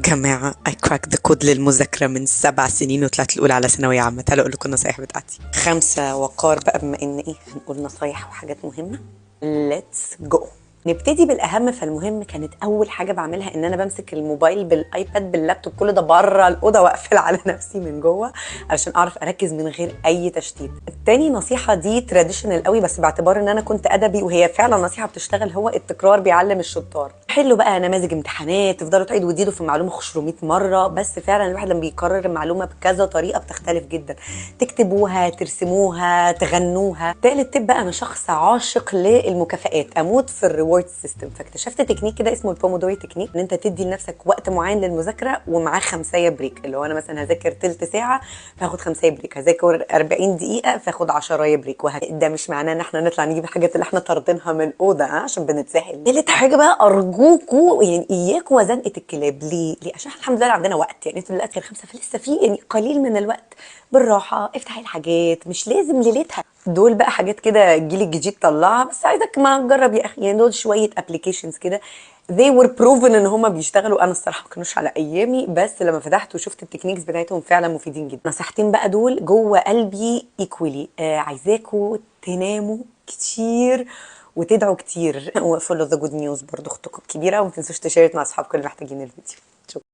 جماعة I cracked the code للمذاكرة من 7 سنين وطلعت الأولى على ثانوية عامة. تعالوا أقول لكم النصايح بتاعتي. 5 وقار بقى، بما إن هنقول نصايح وحاجات مهمة. let's go. نبتدي بالاهم فالمهم. كانت اول حاجه بعملها ان انا بمسك الموبايل بالايباد باللابتوب كل ده بره الاوضه واقفل على نفسي من جوه علشان اعرف اركز من غير اي تشتيت. التاني نصيحه دي تراديشنال قوي، بس باعتبار ان انا كنت ادبي وهي فعلا نصيحه بتشتغل، هو التكرار بيعلم الشطار. حلوا بقى نماذج امتحانات تفضلوا تعيدوا وتزيدوا في المعلومه 500 مره، بس فعلا الواحد لما بيكرر المعلومه بكذا طريقه بتختلف جدا. تكتبوها، ترسموها، تغنوها. تالت تip بقى، انا شخص عاشق للمكافآت، اموت في الريورد سيستم. فاكتشفت تكنيك كده اسمه البومودوري تكنيك، ان انت تدي لنفسك وقت معين للمذاكره ومعاه 5 بريك. اللي هو انا مثلا هذاكر تلت ساعه فاخد 5 بريك، هذاكر 40 دقيقه فاخد 10 بريك، وهكذا. ده مش معناه ان احنا نطلع نجيب الحاجات اللي احنا طاردينها من الاوضه عشان بنتساهل. تالت حاجه بقى، ارجوكوا يعني اياكوا وزنقه الكلاب. ليه؟ عشان الحمد لله عندنا وقت، يعني انتوا دلوقتي 5 فلسه في يعني قليل من الوقت. بالراحه افتحي الحاجات، مش لازم ليلتها. دول بقى حاجات كده الجيل الجديد طلعها، بس عايزك ما تجرب يا اخي. يعني دول شويه ابلكيشنز كده they were proven ان هم بيشتغلوا. انا الصراحه ما كانوش على ايامي، بس لما فتحت وشفت التكنيكس بتاعتهم فعلا مفيدين جدا. نصيحتين بقى دول جوه قلبي ايكولي. عايزاكوا تناموا كتير وتدعوا كتير وفولو ذا جود نيوز برضه اختكم الكبيره، وما تنسوش تشارك مع اصحابكم اللي محتاجين الفيديو. شكرا.